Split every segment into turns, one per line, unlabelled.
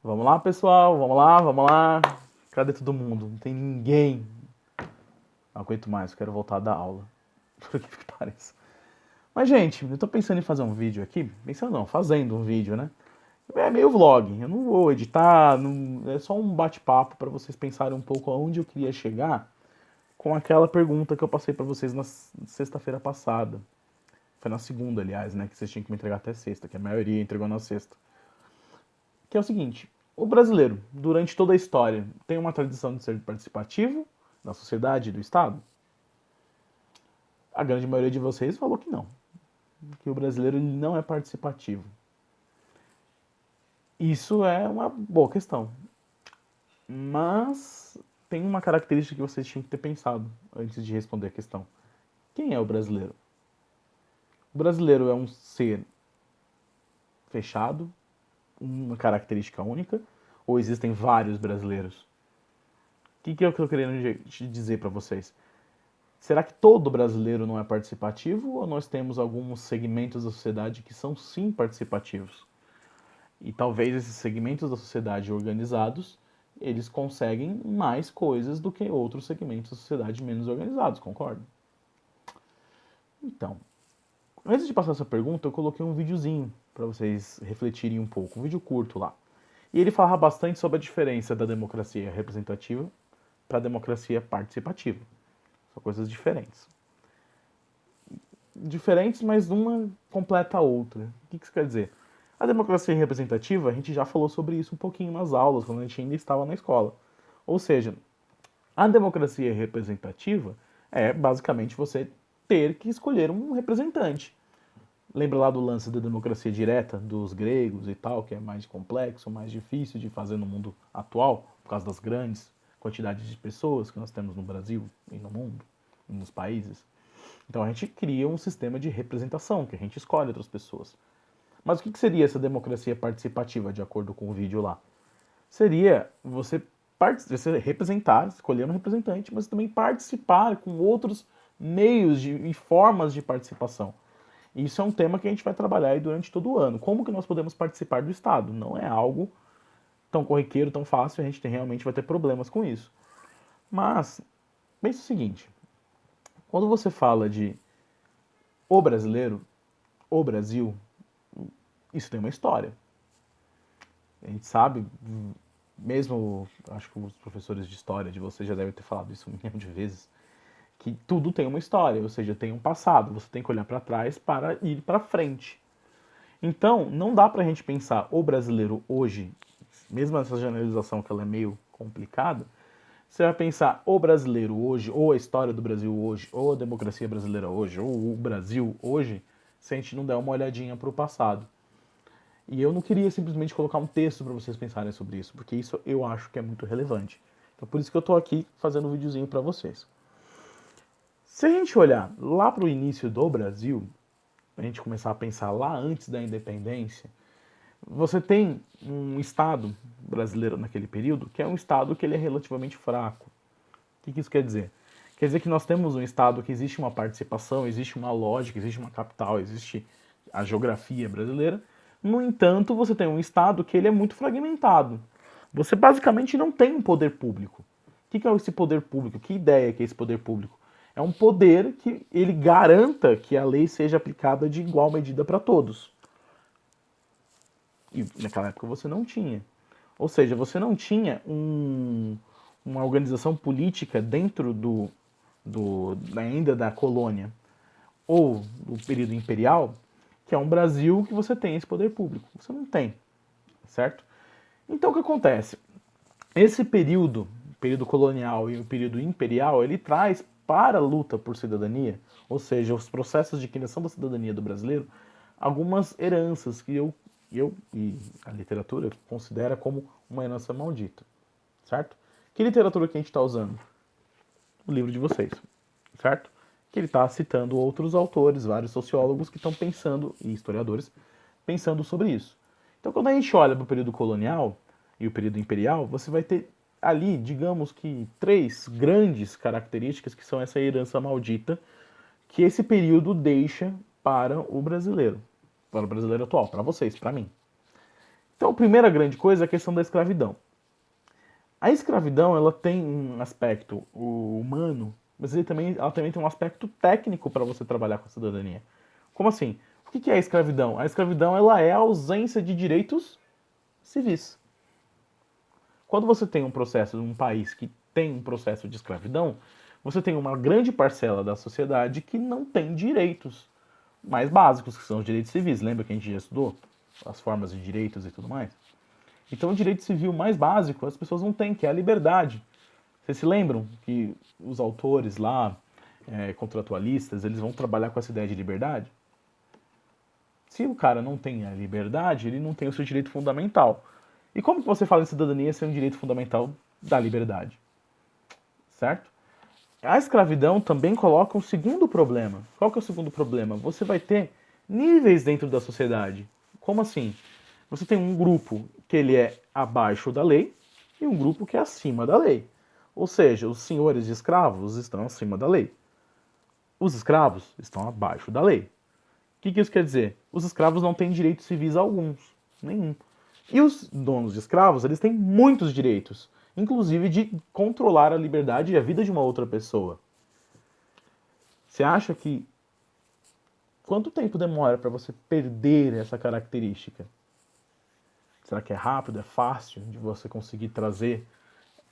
Vamos lá, pessoal, vamos lá, vamos lá. Cadê todo mundo? Não tem ninguém. Não aguento mais, quero voltar da aula. Por que pareça. Mas, gente, eu tô pensando em fazer um vídeo aqui. Pensando não, fazendo um vídeo, né? É meio vlog, eu não vou editar, é só um bate-papo para vocês pensarem um pouco aonde eu queria chegar com aquela pergunta que eu passei para vocês na sexta-feira passada. Foi na segunda, aliás, né? Que vocês tinham que me entregar até sexta, que a maioria entregou na sexta. Que é o seguinte: o brasileiro, durante toda a história, tem uma tradição de ser participativo da sociedade e do Estado? A grande maioria de vocês falou que não, que o brasileiro ele não é participativo. Isso é uma boa questão, mas tem uma característica que vocês tinham que ter pensado antes de responder a questão. Quem é o brasileiro? O brasileiro é um ser fechado, uma característica única, ou existem vários brasileiros? O que é o que eu tô querendo dizer para vocês? Será que todo brasileiro não é participativo ou nós temos alguns segmentos da sociedade que são sim participativos? E talvez esses segmentos da sociedade organizados, eles conseguem mais coisas do que outros segmentos da sociedade menos organizados, concorda? Então, antes de passar essa pergunta, eu coloquei um videozinho para vocês refletirem um pouco, um vídeo curto lá. E ele falava bastante sobre a diferença da democracia representativa para a democracia participativa. São coisas diferentes. Diferentes, mas uma completa a outra. O que isso quer dizer? A democracia representativa, a gente já falou sobre isso um pouquinho nas aulas, quando a gente ainda estava na escola. Ou seja, a democracia representativa é basicamente você ter que escolher um representante. Lembra lá do lance da democracia direta dos gregos e tal, que é mais complexo, mais difícil de fazer no mundo atual, por causa das grandes quantidades de pessoas que nós temos no Brasil e no mundo, e nos países. Então a gente cria um sistema de representação, que a gente escolhe outras pessoas. Mas o que seria essa democracia participativa, de acordo com o vídeo lá? Seria você representar, escolher um representante, mas também participar com outros meios e formas de participação. E isso é um tema que a gente vai trabalhar aí durante todo o ano. Como que nós podemos participar do Estado? Não é algo tão corriqueiro, tão fácil, a gente realmente vai ter problemas com isso. Mas, pense o seguinte, quando você fala de o brasileiro, o Brasil, isso tem uma história. A gente sabe, mesmo, acho que os professores de história de vocês já devem ter falado isso um milhão de vezes, que tudo tem uma história, ou seja, tem um passado, você tem que olhar para trás para ir para frente. Então, não dá para a gente pensar o brasileiro hoje, mesmo essa generalização que ela é meio complicada, você vai pensar o brasileiro hoje, ou a história do Brasil hoje, ou a democracia brasileira hoje, ou o Brasil hoje, se a gente não der uma olhadinha para o passado. E eu não queria simplesmente colocar um texto para vocês pensarem sobre isso, porque isso eu acho que é muito relevante. Então por isso que eu estou aqui fazendo um videozinho para vocês. Se a gente olhar lá para o início do Brasil, a gente começar a pensar lá antes da independência, você tem um Estado brasileiro naquele período que é um Estado que ele é relativamente fraco. O que isso quer dizer? Quer dizer que nós temos um Estado que existe uma participação, existe uma lógica, existe uma capital, existe a geografia brasileira. No entanto, você tem um Estado que ele é muito fragmentado. Você basicamente não tem um poder público. O que é esse poder público? Que ideia que é esse poder público? É um poder que ele garanta que a lei seja aplicada de igual medida para todos. E naquela época você não tinha. Ou seja, você não tinha uma organização política dentro ainda da colônia ou do período imperial, que é um Brasil que você tem esse poder público. Você não tem, certo? Então o que acontece? Esse período colonial e o período imperial, ele traz para a luta por cidadania, ou seja, os processos de criação da cidadania do brasileiro, algumas heranças que eu e a literatura considera como uma herança maldita, certo? Que literatura que a gente está usando? O livro de vocês, certo? Que ele está citando outros autores, vários sociólogos que estão pensando, e historiadores, pensando sobre isso. Então, quando a gente olha para o período colonial e o período imperial, você vai ter ali, digamos que, três grandes características que são essa herança maldita que esse período deixa para o brasileiro atual, para vocês, para mim. Então, a primeira grande coisa é a questão da escravidão. A escravidão, ela tem um aspecto humano, mas ela também tem um aspecto técnico para você trabalhar com a cidadania. Como assim? O que é a escravidão? A escravidão, ela é a ausência de direitos civis. Quando você tem um processo, um país que tem um processo de escravidão, você tem uma grande parcela da sociedade que não tem direitos mais básicos, que são os direitos civis. Lembra que a gente já estudou as formas de direitos e tudo mais? Então, o direito civil mais básico as pessoas não têm, que é a liberdade. Vocês se lembram que os autores lá, contratualistas, eles vão trabalhar com essa ideia de liberdade? Se o cara não tem a liberdade, ele não tem o seu direito fundamental. E como que você fala em cidadania sem um direito fundamental da liberdade? Certo? A escravidão também coloca um segundo problema. Qual que é o segundo problema? Você vai ter níveis dentro da sociedade. Como assim? Você tem um grupo que ele é abaixo da lei e um grupo que é acima da lei. Ou seja, os senhores de escravos estão acima da lei. Os escravos estão abaixo da lei. O que isso quer dizer? Os escravos não têm direitos civis alguns, nenhum. E os donos de escravos, eles têm muitos direitos, inclusive de controlar a liberdade e a vida de uma outra pessoa. Você acha que quanto tempo demora para você perder essa característica? Será que é rápido, é fácil de você conseguir trazer?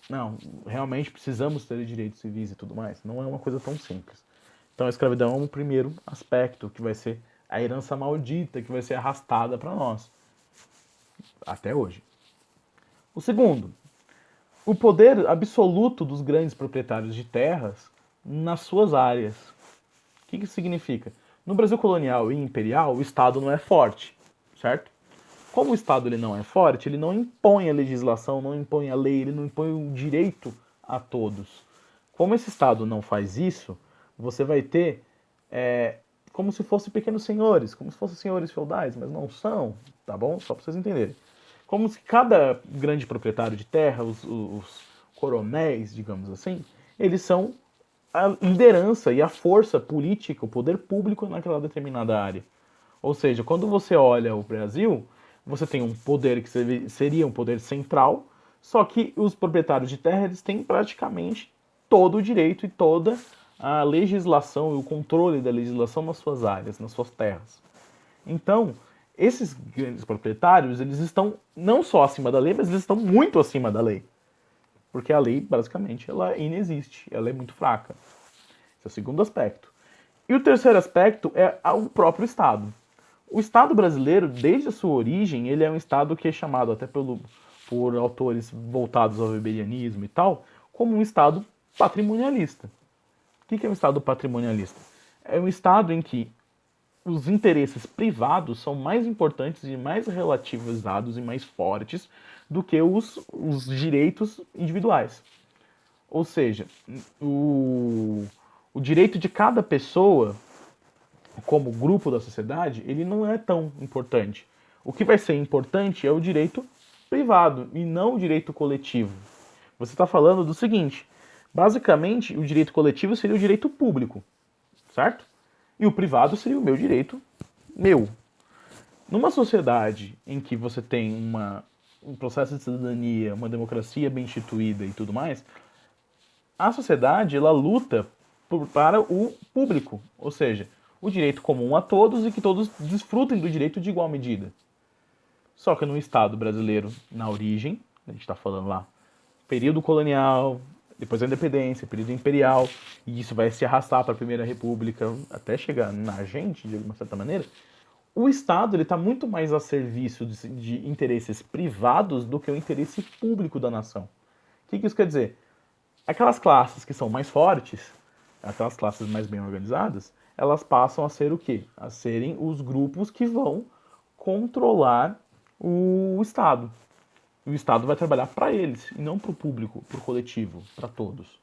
Não, realmente precisamos ter direitos civis e tudo mais. Não é uma coisa tão simples. Então a escravidão é um primeiro aspecto que vai ser a herança maldita que vai ser arrastada para nós até hoje. O segundo, o poder absoluto dos grandes proprietários de terras nas suas áreas. O que isso significa? No Brasil colonial e imperial, o Estado não é forte, certo? Como o Estado ele não é forte, ele não impõe a legislação, não impõe a lei, ele não impõe o direito a todos. Como esse Estado não faz isso, você vai ter como se fossem pequenos senhores, como se fossem senhores feudais, mas não são, tá bom? Só para vocês entenderem. Como se cada grande proprietário de terra, os coronéis, digamos assim, eles são a liderança e a força política, o poder público naquela determinada área. Ou seja, quando você olha o Brasil, você tem um poder que seria um poder central, só que os proprietários de terra eles têm praticamente todo o direito e toda a legislação e o controle da legislação nas suas áreas, nas suas terras. Então, esses grandes proprietários, eles estão não só acima da lei, mas eles estão muito acima da lei. Porque a lei, basicamente, ela inexiste, ela é muito fraca. Esse é o segundo aspecto. E o terceiro aspecto é o próprio Estado. O Estado brasileiro, desde a sua origem, ele é um Estado que é chamado até por autores voltados ao weberianismo e tal, como um Estado patrimonialista. O que é um Estado patrimonialista? É um Estado em que os interesses privados são mais importantes e mais relativizados e mais fortes do que os direitos individuais. Ou seja, o direito de cada pessoa, como grupo da sociedade, ele não é tão importante. O que vai ser importante é o direito privado e não o direito coletivo. Você está falando do seguinte: basicamente, o direito coletivo seria o direito público, certo? E o privado seria o meu direito meu. Numa sociedade em que você tem um processo de cidadania, uma democracia bem instituída e tudo mais, a sociedade ela luta para o público, ou seja, o direito comum a todos e que todos desfrutem do direito de igual medida. Só que no Estado brasileiro, na origem, a gente está falando lá, período colonial, depois a independência, período imperial, e isso vai se arrastar para a Primeira República até chegar na gente, de uma certa maneira, o Estado está muito mais a serviço de interesses privados do que o interesse público da nação. O que isso quer dizer? Aquelas classes que são mais fortes, aquelas classes mais bem organizadas, elas passam a ser o quê? A serem os grupos que vão controlar o Estado. E o Estado vai trabalhar para eles, e não para o público, para o coletivo, para todos.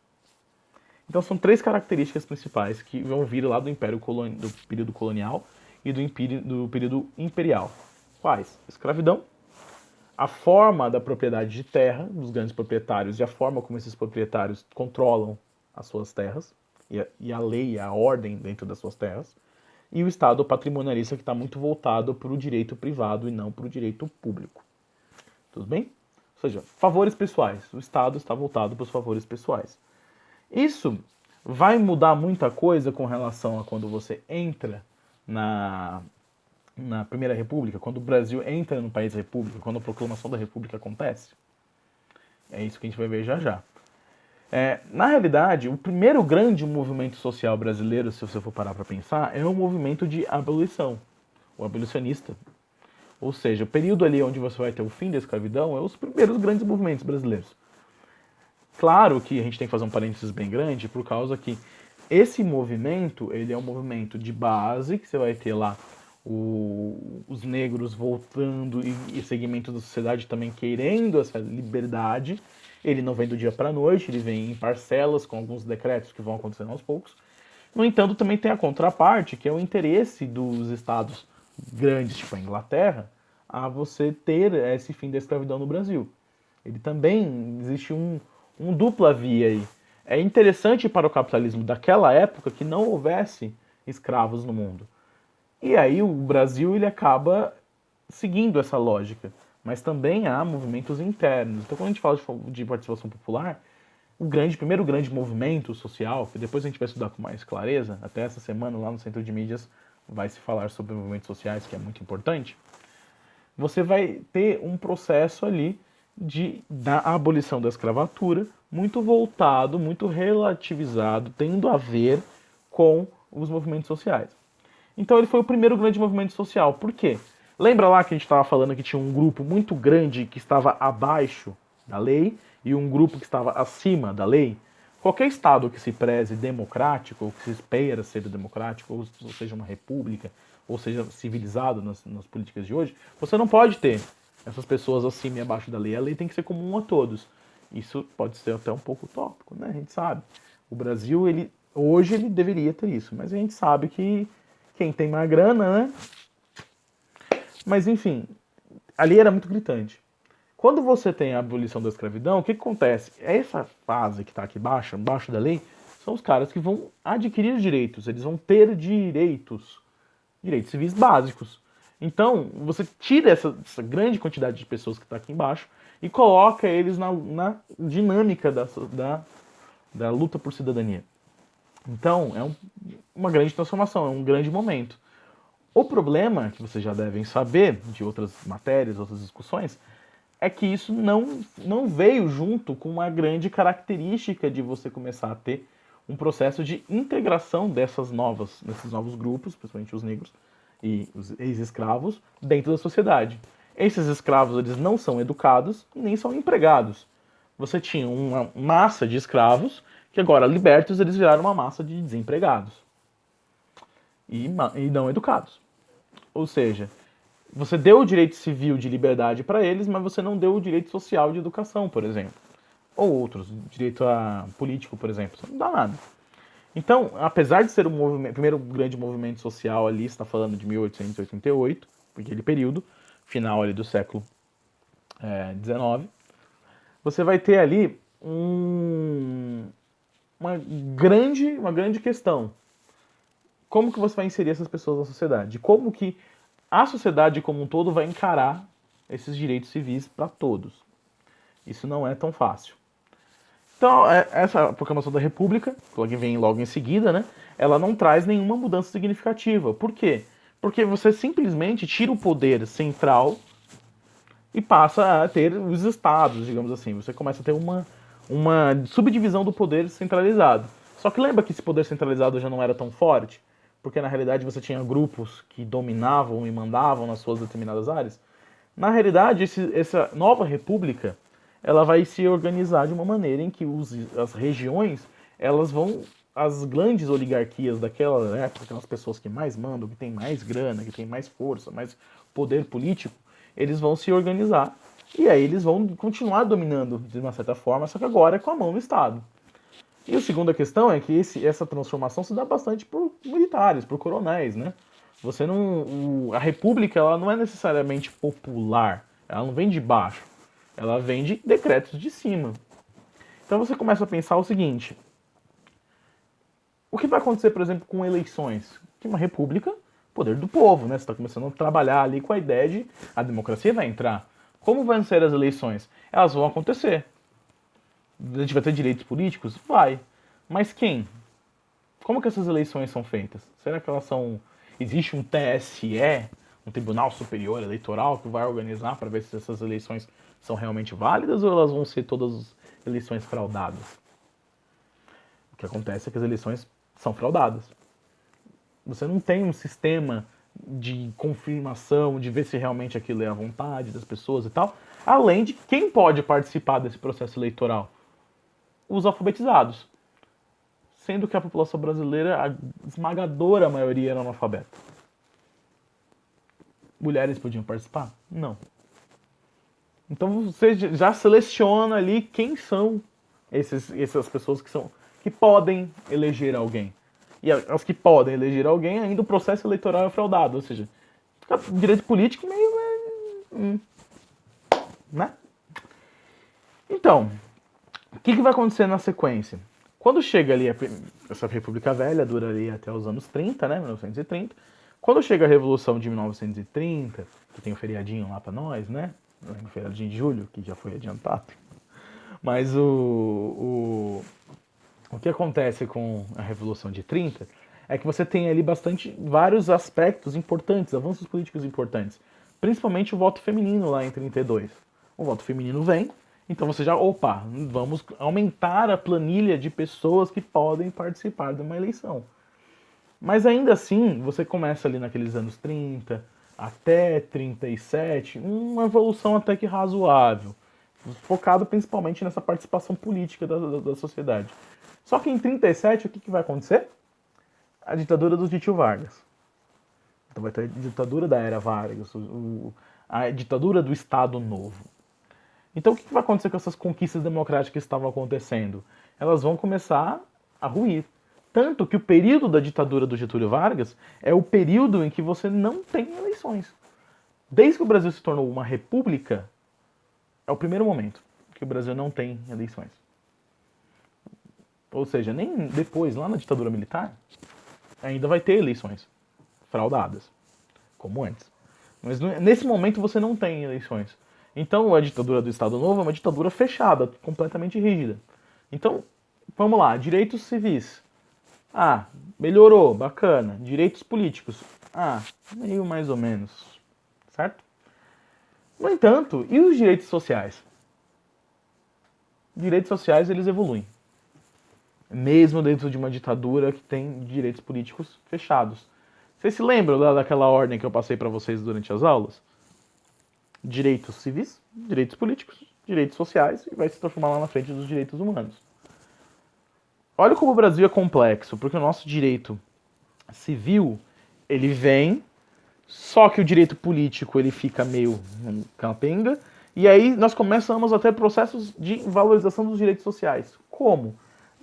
Então são três características principais que vão vir lá do do período colonial e do período imperial. Quais? Escravidão, a forma da propriedade de terra dos grandes proprietários e a forma como esses proprietários controlam as suas terras e a lei, a ordem dentro das suas terras, e o Estado patrimonialista que está muito voltado para o direito privado e não para o direito público. tudo bem? Ou seja, favores pessoais. O Estado está voltado para os favores pessoais. Isso vai mudar muita coisa com relação a quando você entra na Primeira República, quando o Brasil entra no país república, quando a proclamação da República acontece? É isso que a gente vai ver já já. Na realidade, o primeiro grande movimento social brasileiro, se você for parar para pensar, é o movimento de abolição, o abolicionista. Ou seja, o período ali onde você vai ter o fim da escravidão é os primeiros grandes movimentos brasileiros. Claro que a gente tem que fazer um parênteses bem grande, por causa que esse movimento, ele é um movimento de base, que você vai ter lá os negros voltando e segmentos da sociedade também querendo essa liberdade. Ele não vem do dia para a noite, ele vem em parcelas, com alguns decretos que vão acontecendo aos poucos. No entanto, também tem a contraparte, que é o interesse dos estados grandes, tipo a Inglaterra, a você ter esse fim da escravidão no Brasil. Ele também existe um dupla via aí. É interessante para o capitalismo daquela época que não houvesse escravos no mundo. E aí o Brasil ele acaba seguindo essa lógica. Mas também há movimentos internos. Então, quando a gente fala de participação popular, primeiro grande movimento social, que depois a gente vai estudar com mais clareza, até essa semana lá no Centro de Mídias vai se falar sobre movimentos sociais, que é muito importante, você vai ter um processo ali da abolição da escravatura, muito voltado, muito relativizado, tendo a ver com os movimentos sociais. Então ele foi o primeiro grande movimento social. Por quê? Lembra lá que a gente estava falando que tinha um grupo muito grande que estava abaixo da lei e um grupo que estava acima da lei? Qualquer estado que se preze democrático, ou que se espera ser democrático, ou seja, uma república, ou seja, civilizado nas políticas de hoje, você não pode ter essas pessoas acima e abaixo da lei. A lei tem que ser comum a todos. Isso pode ser até um pouco utópico, né? A gente sabe. O Brasil, hoje ele deveria ter isso, mas a gente sabe que quem tem mais grana, né? Mas enfim, ali era muito gritante. Quando você tem a abolição da escravidão, o que acontece? Essa fase que está aqui embaixo da lei, são os caras que vão adquirir direitos, eles vão ter direitos civis básicos. Então, você tira essa grande quantidade de pessoas que está aqui embaixo e coloca eles na dinâmica da luta por cidadania. Então, uma grande transformação, é um grande momento. O problema, que vocês já devem saber de outras matérias, outras discussões, é que isso não veio junto com uma grande característica de você começar a ter um processo de integração desses novos grupos, principalmente os negros e os ex-escravos, dentro da sociedade. Esses escravos eles não são educados nem são empregados. Você tinha uma massa de escravos que agora, libertos, eles viraram uma massa de desempregados e não educados. Ou seja, você deu o direito civil de liberdade para eles, mas você não deu o direito social de educação, por exemplo. Ou outros, direito a político, por exemplo. Você não dá nada. Então, apesar de ser o primeiro grande movimento social ali, está falando de 1888, aquele período, final ali do século XIX, você vai ter ali uma grande questão. Como que você vai inserir essas pessoas na sociedade? Como que a sociedade como um todo vai encarar esses direitos civis para todos? Isso não é tão fácil. Então, essa proclamação da República, que vem logo em seguida, né, ela não traz nenhuma mudança significativa. Por quê? Porque você simplesmente tira o poder central e passa a ter os estados, digamos assim. Você começa a ter uma subdivisão do poder centralizado. Só que lembra que esse poder centralizado já não era tão forte? Porque na realidade você tinha grupos que dominavam e mandavam nas suas determinadas áreas. Na realidade, essa nova república, ela vai se organizar de uma maneira em que as regiões, as grandes oligarquias daquela época, aquelas pessoas que mais mandam, que têm mais grana, que têm mais força, mais poder político, eles vão se organizar e aí eles vão continuar dominando de uma certa forma, só que agora é com a mão do Estado. E a segunda questão é que essa transformação se dá bastante por militares, por coronéis, né? A república ela não é necessariamente popular, ela não vem de baixo, ela vem de decretos de cima. Então você começa a pensar o seguinte: o que vai acontecer, por exemplo, com eleições? Que uma república, poder do povo, né? Você está começando a trabalhar ali com a ideia de a democracia vai entrar. Como vão ser as eleições? Elas vão acontecer. A gente vai ter direitos políticos? Vai. Mas quem? Como que essas eleições são feitas? Será que elas são... Existe um TSE, um Tribunal Superior Eleitoral, que vai organizar para ver se essas eleições são realmente válidas ou elas vão ser todas eleições fraudadas? O que acontece é que as eleições são fraudadas. Você não tem um sistema de confirmação, de ver se realmente aquilo é a vontade das pessoas e tal. Além de quem pode participar desse processo eleitoral? Os alfabetizados. Sendo que a população brasileira, a esmagadora maioria era analfabeta. Mulheres podiam participar? Não. Então você já seleciona ali quem são essas pessoas que podem eleger alguém. E as que podem eleger alguém, ainda o processo eleitoral é fraudado. Ou seja, o direito político meio... né? Então, o que vai acontecer na sequência? Quando chega ali essa República Velha, dura ali até os anos 30, né, 1930. Quando chega a Revolução de 1930, que tem o feriadinho lá pra nós, né? O feriadinho de julho, que já foi adiantado. Mas o que acontece com a Revolução de 30 é que você tem ali vários aspectos importantes, avanços políticos importantes. Principalmente o voto feminino lá em 32. O voto feminino vem, então você já, opa, vamos aumentar a planilha de pessoas que podem participar de uma eleição. Mas ainda assim, você começa ali naqueles anos 30 até 37, uma evolução até que razoável, focado principalmente nessa participação política da sociedade. Só que em 37, o que vai acontecer? A ditadura do Getúlio Vargas. Então vai ter a ditadura da era Vargas, a ditadura do Estado Novo. Então o que vai acontecer com essas conquistas democráticas que estavam acontecendo? Elas vão começar a ruir. Tanto que o período da ditadura do Getúlio Vargas é o período em que você não tem eleições. Desde que o Brasil se tornou uma república, é o primeiro momento que o Brasil não tem eleições. Ou seja, nem depois, lá na ditadura militar, ainda vai ter eleições fraudadas, como antes. Mas nesse momento você não tem eleições. Então a ditadura do Estado Novo é uma ditadura fechada, completamente rígida. Então, vamos lá, direitos civis. Ah, melhorou, bacana. Direitos políticos. Ah, meio mais ou menos. Certo? No entanto, e os direitos sociais? Direitos sociais, eles evoluem. Mesmo dentro de uma ditadura que tem direitos políticos fechados. Vocês se lembram daquela ordem que eu passei para vocês durante as aulas? Direitos civis, direitos políticos, direitos sociais e vai se transformar lá na frente dos direitos humanos. Olha como o Brasil é complexo, porque o nosso direito civil, ele vem, só que o direito político ele fica meio capenga, e aí nós começamos a ter processos de valorização dos direitos sociais. Como?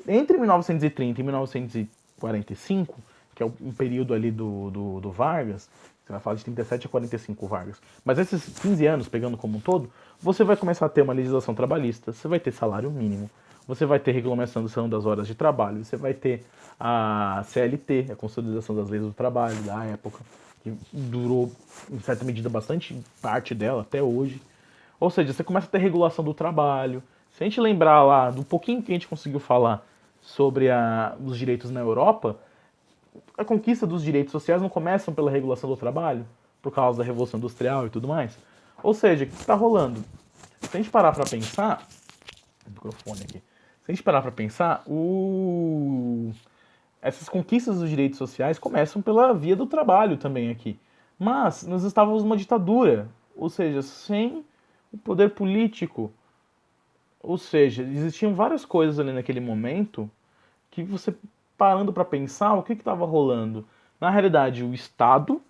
Entre 1930 e 1945, que é um período ali do Vargas, você vai falar de 37 a 45 Vargas, mas esses 15 anos, pegando como um todo, você vai começar a ter uma legislação trabalhista, você vai ter salário mínimo, você vai ter regulamentação das horas de trabalho, você vai ter a CLT, a Consolidação das Leis do Trabalho, da época, que durou, em certa medida, bastante parte dela até hoje. Ou seja, você começa a ter regulação do trabalho. Se a gente lembrar lá do pouquinho que a gente conseguiu falar sobre os direitos na Europa, a conquista dos direitos sociais não começam pela regulação do trabalho, por causa da Revolução Industrial e tudo mais. Ou seja, o que está rolando? Se a gente parar para pensar... microfone aqui. Se a gente parar para pensar, essas conquistas dos direitos sociais começam pela via do trabalho também aqui. Mas nós estávamos numa ditadura, ou seja, sem o poder político. Ou seja, existiam várias coisas ali naquele momento que você parando para pensar o que estava rolando. Na realidade, o Estado,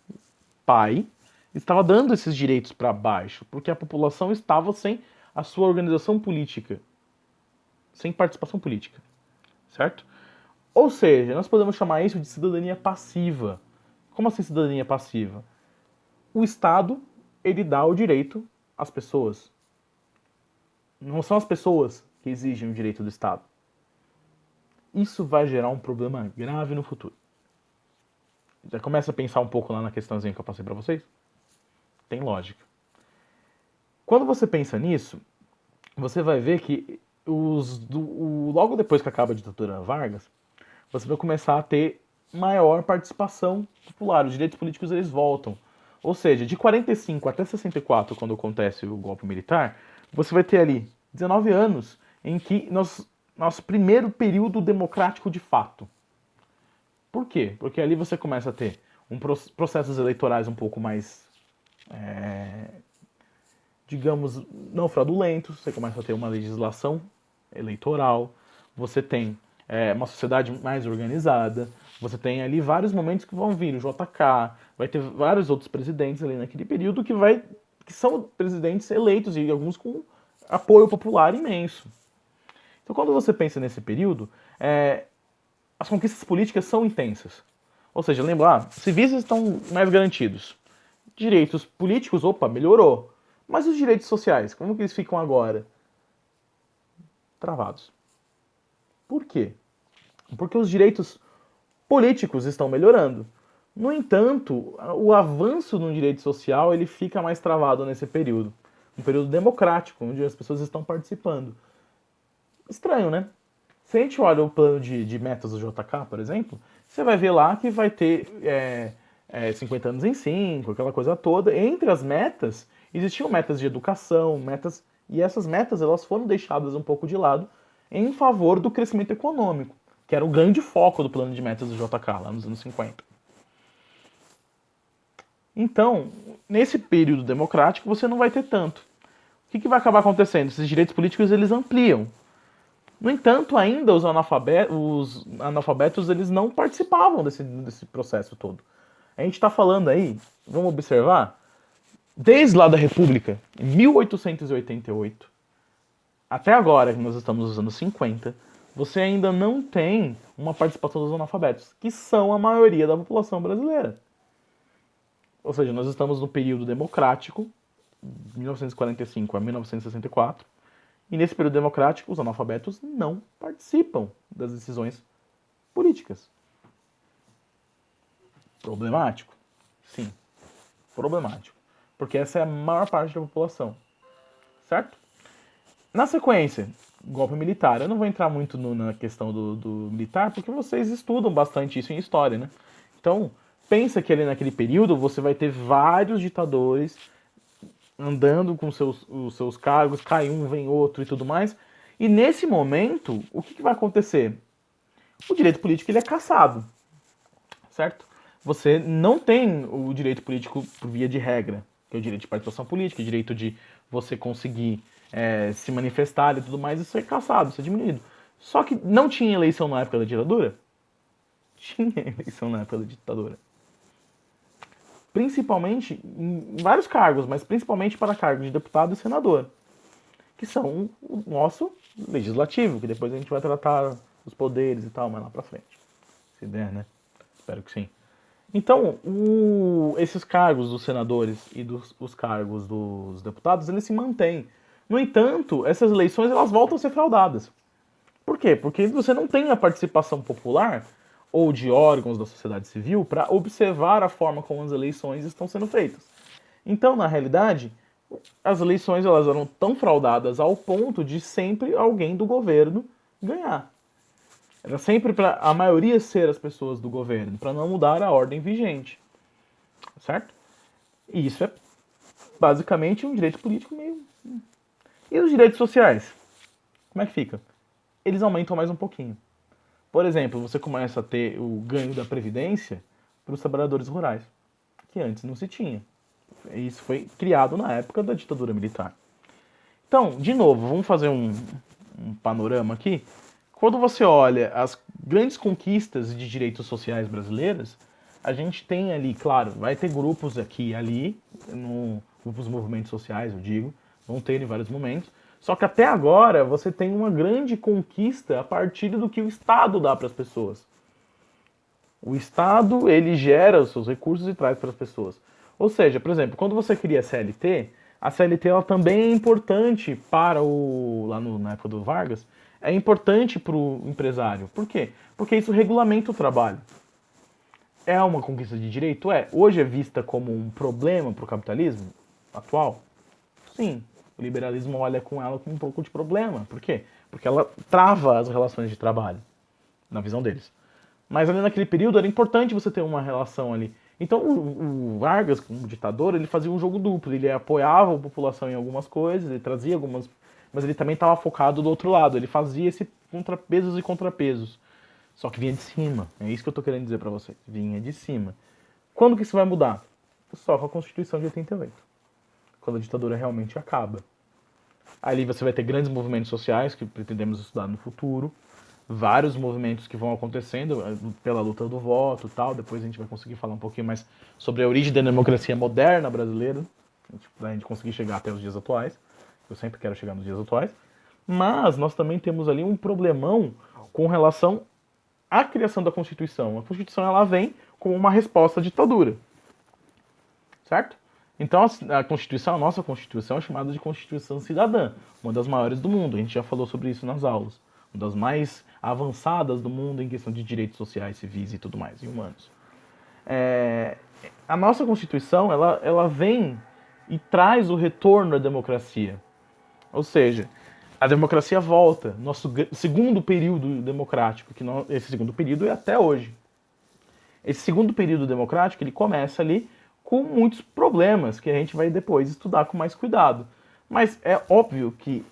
pai, estava dando esses direitos para baixo, porque a população estava sem a sua organização política, sem participação política, certo? Ou seja, nós podemos chamar isso de cidadania passiva. Como assim cidadania passiva? O Estado, ele dá o direito às pessoas. Não são as pessoas que exigem o direito do Estado. Isso vai gerar um problema grave no futuro. Já começa a pensar um pouco lá na questãozinha que eu passei para vocês? Tem lógica. Quando você pensa nisso, você vai ver que logo depois que acaba a ditadura Vargas, você vai começar a ter maior participação popular. Os direitos políticos eles voltam. Ou seja, de 45 até 64, quando acontece o golpe militar, você vai ter ali 19 anos em que nosso primeiro período democrático de fato. Por quê? Porque ali você começa a ter processos eleitorais um pouco mais, digamos, não fraudulentos, você começa a ter uma legislação eleitoral, você tem uma sociedade mais organizada, você tem ali vários momentos que vão vir, o JK, vai ter vários outros presidentes ali naquele período que são presidentes eleitos e alguns com apoio popular imenso. Então quando você pensa nesse período, as conquistas políticas são intensas. Ou seja, lembra, civis estão mais garantidos. Direitos políticos, opa, melhorou. Mas os direitos sociais, como que eles ficam agora? Travados. Por quê? Porque os direitos políticos estão melhorando. No entanto, o avanço no direito social ele fica mais travado nesse período. Um período democrático, onde as pessoas estão participando. Estranho, né? Se a gente olha o plano de metas do JK, por exemplo, você vai ver lá que vai ter 50 anos em 5, aquela coisa toda. Entre as metas, existiam metas de educação, e essas metas elas foram deixadas um pouco de lado em favor do crescimento econômico, que era o grande foco do plano de metas do JK, lá nos anos 50. Então, nesse período democrático, você não vai ter tanto. O que vai acabar acontecendo? Esses direitos políticos eles ampliam. No entanto, ainda os analfabetos eles não participavam desse processo todo. A gente está falando aí, vamos observar, desde lá da República, em 1888, até agora, que nós estamos nos anos 50, você ainda não tem uma participação dos analfabetos, que são a maioria da população brasileira. Ou seja, nós estamos no período democrático, 1945 a 1964, e nesse período democrático, os analfabetos não participam das decisões políticas. Problemático? Sim, problemático. Porque essa é a maior parte da população. Certo? Na sequência, golpe militar. Eu não vou entrar muito na questão do militar, porque vocês estudam bastante isso em história, né? Então, pensa que ali naquele período você vai ter vários ditadores andando com os seus cargos, cai um, vem outro e tudo mais. E nesse momento, o que vai acontecer? O direito político ele é cassado, certo? Você não tem o direito político por via de regra, que é o direito de participação política, o direito de você conseguir se manifestar e tudo mais, isso é cassado, isso é diminuído. Só que não tinha eleição na época da ditadura? Tinha eleição na época da ditadura. Principalmente em vários cargos, mas principalmente para cargos de deputado e senador, que são o nosso legislativo, que depois a gente vai tratar os poderes e tal, mais lá pra frente. Se der, né? Espero que sim. Então, esses cargos dos senadores e os cargos dos deputados, eles se mantêm. No entanto, essas eleições elas voltam a ser fraudadas. Por quê? Porque você não tem a participação popular ou de órgãos da sociedade civil para observar a forma como as eleições estão sendo feitas. Então, na realidade, as eleições elas eram tão fraudadas ao ponto de sempre alguém do governo ganhar. Era sempre para a maioria ser as pessoas do governo, para não mudar a ordem vigente. Certo? E isso é basicamente um direito político meio... E os direitos sociais? Como é que fica? Eles aumentam mais um pouquinho. Por exemplo, você começa a ter o ganho da Previdência para os trabalhadores rurais, que antes não se tinha. Isso foi criado na época da ditadura militar. Então, de novo, vamos fazer um panorama aqui. Quando você olha as grandes conquistas de direitos sociais brasileiras, a gente tem ali, claro, vai ter grupos aqui e ali, grupos movimentos sociais, eu digo, vão ter em vários momentos. Só que até agora você tem uma grande conquista a partir do que o Estado dá para as pessoas. O Estado, ele gera os seus recursos e traz para as pessoas. Ou seja, por exemplo, quando você cria a CLT ela também é importante para na época do Vargas, é importante para o empresário. Por quê? Porque isso regulamenta o trabalho. É uma conquista de direito? É. Hoje é vista como um problema para o capitalismo atual? Sim. O liberalismo olha com ela com um pouco de problema. Por quê? Porque ela trava as relações de trabalho, na visão deles. Mas ali naquele período era importante você ter uma relação ali. Então o Vargas, como ditador, ele fazia um jogo duplo. Ele apoiava a população em algumas coisas, ele trazia algumas... Mas ele também estava focado do outro lado. Ele fazia esse contrapesos e contrapesos. Só que vinha de cima. É isso que eu tô querendo dizer pra você. Vinha de cima. Quando que isso vai mudar? Só com a Constituição de 88. Quando a ditadura realmente acaba. Ali você vai ter grandes movimentos sociais que pretendemos estudar no futuro. Vários movimentos que vão acontecendo pela luta do voto e tal. Depois a gente vai conseguir falar um pouquinho mais sobre a origem da democracia moderna brasileira. Pra gente conseguir chegar até os dias atuais. Eu sempre quero chegar nos dias atuais. Mas nós também temos ali um problemão com relação à criação da Constituição. A Constituição ela vem como uma resposta à ditadura, certo? Então a Constituição, a nossa Constituição é chamada de Constituição Cidadã, uma das maiores do mundo. A gente já falou sobre isso nas aulas. Uma das mais avançadas do mundo em questão de direitos sociais, civis e tudo mais, e humanos. A nossa Constituição, ela vem e traz o retorno à democracia. Ou seja, a democracia volta, nosso segundo período democrático, esse segundo período é até hoje. Esse segundo período democrático, ele começa ali com muitos problemas que a gente vai depois estudar com mais cuidado. Mas é óbvio que,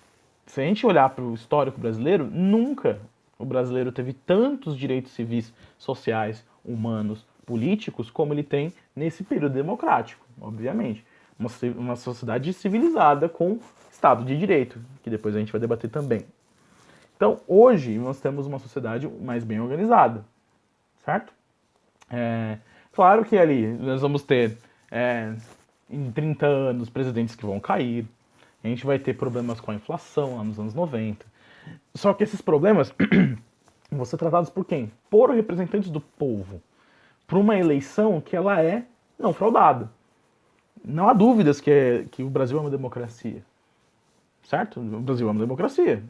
se a gente olhar para o histórico brasileiro, nunca o brasileiro teve tantos direitos civis, sociais, humanos, políticos, como ele tem nesse período democrático, obviamente. Uma sociedade civilizada com Estado de Direito, que depois a gente vai debater também. Então, hoje, nós temos uma sociedade mais bem organizada, certo? Claro que ali nós vamos ter, em 30 anos, presidentes que vão cair, a gente vai ter problemas com a inflação lá nos anos 90. Só que esses problemas vão ser tratados por quem? Por representantes do povo, por uma eleição que ela é não fraudada. Não há dúvidas que o Brasil é uma democracia. Certo? O Brasil é uma democracia.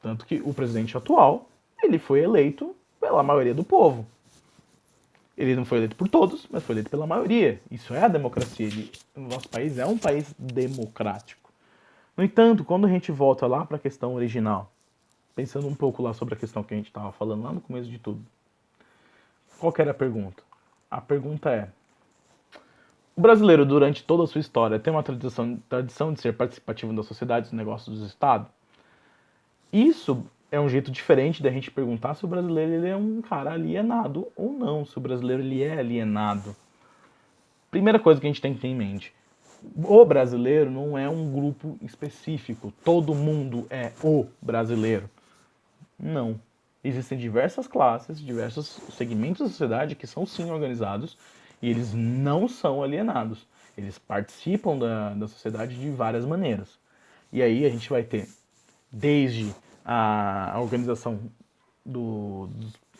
Tanto que o presidente atual, ele foi eleito pela maioria do povo. Ele não foi eleito por todos, mas foi eleito pela maioria. Isso é a democracia. O nosso país é um país democrático. No entanto, quando a gente volta lá para a questão original, pensando um pouco lá sobre a questão que a gente estava falando lá no começo de tudo, qual que era a pergunta? A pergunta é: o brasileiro, durante toda a sua história, tem uma tradição de ser participativo da sociedade, dos negócios do Estado? Isso é um jeito diferente da gente perguntar se o brasileiro ele é um cara alienado ou não, se o brasileiro ele é alienado. Primeira coisa que a gente tem que ter em mente: o brasileiro não é um grupo específico, todo mundo é o brasileiro. Não. Existem diversas classes, diversos segmentos da sociedade que são sim organizados e eles não são alienados. Eles participam da sociedade de várias maneiras. E aí a gente vai ter desde a organização dos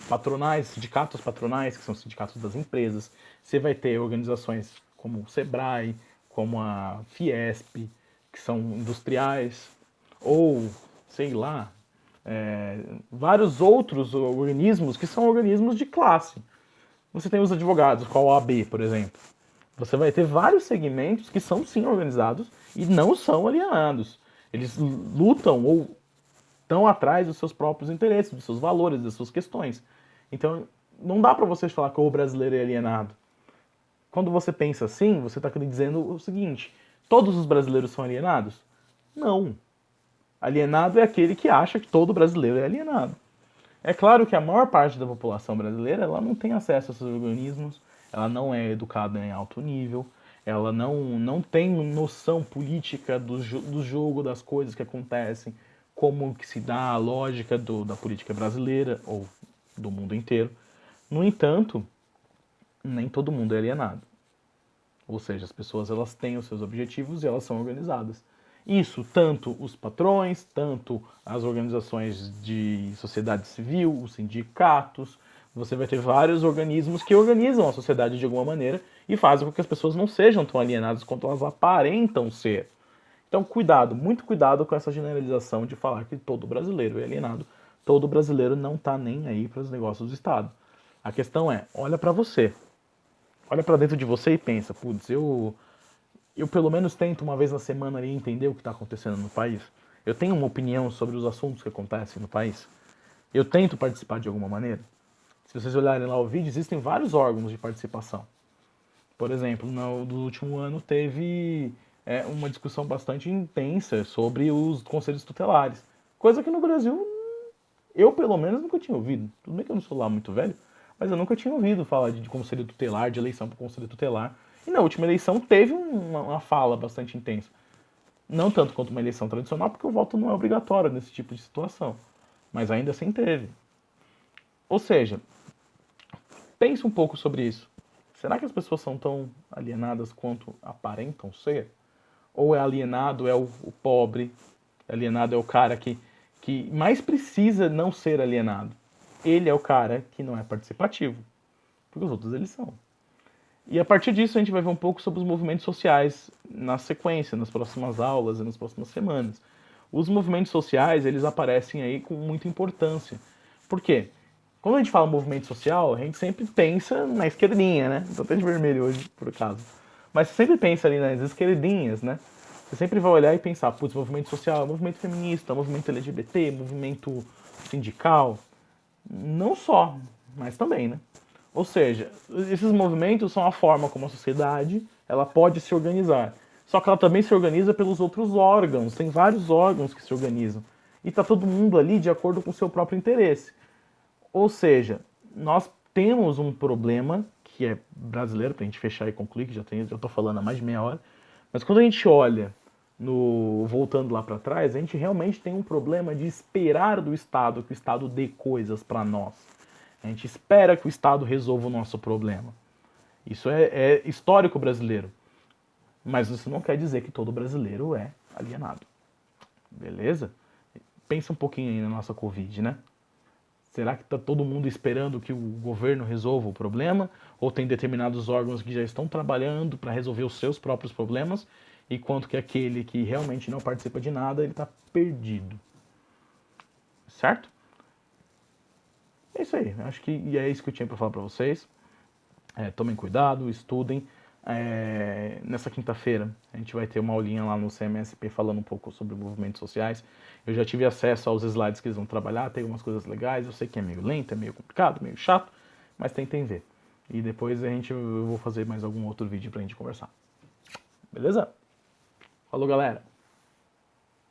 patronais, sindicatos patronais, que são sindicatos das empresas. Você vai ter organizações como o Sebrae, como a Fiesp, que são industriais, ou, sei lá, vários outros organismos que são organismos de classe. Você tem os advogados, com a OAB, por exemplo. Você vai ter vários segmentos que são sim organizados e não são alienados. Eles lutam ou estão atrás dos seus próprios interesses, dos seus valores, das suas questões. Então, não dá para você falar que o brasileiro é alienado. Quando você pensa assim, você está dizendo o seguinte: todos os brasileiros são alienados? Não. Alienado é aquele que acha que todo brasileiro é alienado. É claro que a maior parte da população brasileira ela não tem acesso a esses organismos, ela não é educada em alto nível, ela não tem noção política do jogo, das coisas que acontecem, como que se dá a lógica da política brasileira ou do mundo inteiro. No entanto, nem todo mundo é alienado. Ou seja, as pessoas elas têm os seus objetivos e elas são organizadas. Isso, tanto os patrões, tanto as organizações de sociedade civil, os sindicatos. Você vai ter vários organismos que organizam a sociedade de alguma maneira e fazem com que as pessoas não sejam tão alienadas quanto elas aparentam ser. Então, cuidado, muito cuidado com essa generalização de falar que todo brasileiro é alienado. Todo brasileiro não está nem aí para os negócios do Estado. A questão é, olha para você. Olha para dentro de você e pensa, putz, eu eu pelo menos tento uma vez na semana ali entender o que está acontecendo no país. Eu tenho uma opinião sobre os assuntos que acontecem no país. Eu tento participar de alguma maneira. Se vocês olharem lá o vídeo, existem vários órgãos de participação. Por exemplo, no último ano teve uma discussão bastante intensa sobre os conselhos tutelares. Coisa que no Brasil eu, pelo menos, nunca tinha ouvido. Tudo bem que eu não sou lá muito velho, mas eu nunca tinha ouvido falar de conselho tutelar, de eleição para conselho tutelar. E na última eleição teve uma fala bastante intensa. Não tanto quanto uma eleição tradicional, porque o voto não é obrigatório nesse tipo de situação. Mas ainda assim teve. Ou seja, pense um pouco sobre isso. Será que as pessoas são tão alienadas quanto aparentam ser? Ou é alienado é o pobre, alienado é o cara que mais precisa não ser alienado? Ele é o cara que não é participativo, porque os outros eles são. E a partir disso a gente vai ver um pouco sobre os movimentos sociais na sequência, nas próximas aulas e nas próximas semanas. Os movimentos sociais, eles aparecem aí com muita importância. Por quê? Quando a gente fala movimento social, a gente sempre pensa na esquerdinha, né? Tô até de vermelho hoje, por acaso. Mas você sempre pensa ali nas esquerdinhas, né? Você sempre vai olhar e pensar, putz, movimento social, movimento feminista, movimento LGBT, movimento sindical. Não só, mas também, né? Ou seja, esses movimentos são a forma como a sociedade ela pode se organizar. Só que ela também se organiza pelos outros órgãos. Tem vários órgãos que se organizam. E está todo mundo ali de acordo com o seu próprio interesse. Ou seja, nós temos um problema que é brasileiro, para a gente fechar e concluir, que já estou falando há mais de meia hora. Mas quando a gente olha voltando lá para trás, a gente realmente tem um problema de esperar do Estado que o Estado dê coisas para nós. A gente espera que o Estado resolva o nosso problema. Isso é histórico brasileiro. Mas isso não quer dizer que todo brasileiro é alienado. Beleza? Pensa um pouquinho aí na nossa Covid, né? Será que está todo mundo esperando que o governo resolva o problema? Ou tem determinados órgãos que já estão trabalhando para resolver os seus próprios problemas, enquanto que aquele que realmente não participa de nada, ele está perdido. Certo? É isso aí. Acho que é isso que eu tinha para falar para vocês. Tomem cuidado, estudem. Nessa quinta-feira a gente vai ter uma aulinha lá no CMSP falando um pouco sobre movimentos sociais. Eu já tive acesso aos slides que eles vão trabalhar, tem algumas coisas legais. Eu sei que é meio lento, é meio complicado, meio chato, mas tentem ver. E depois eu vou fazer mais algum outro vídeo pra gente conversar. Beleza? Falou, galera!